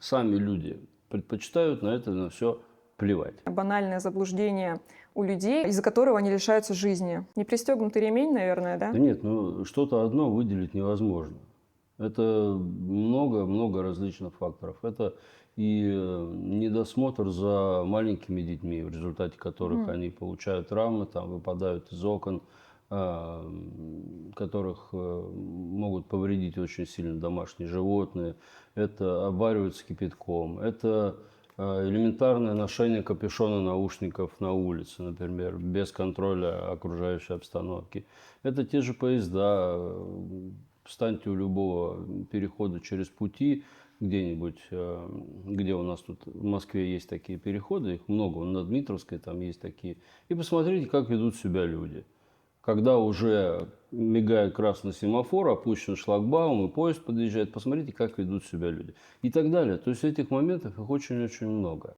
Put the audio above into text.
сами люди предпочитают на это на все плевать. Банальное заблуждение у людей, из-за которого они лишаются жизни. Не пристегнутый ремень, наверное, да? Да нет, ну что-то одно выделить невозможно. Это много-много различных факторов. Это и недосмотр за маленькими детьми, в результате которых они получают травмы, там, выпадают из окон, которых могут повредить очень сильно домашние животные. Это обвариваются кипятком. Это элементарное ношение капюшона наушников на улице, например, без контроля окружающей обстановки. Это те же поезда. Встаньте у любого перехода через пути где-нибудь, где у нас тут в Москве есть такие переходы, их много, на Дмитровской там есть такие, и посмотрите, как ведут себя люди. Когда уже мигает красный семафор, опущен шлагбаум и поезд подъезжает, посмотрите, как ведут себя люди. И так далее. То есть этих моментов их очень-очень много.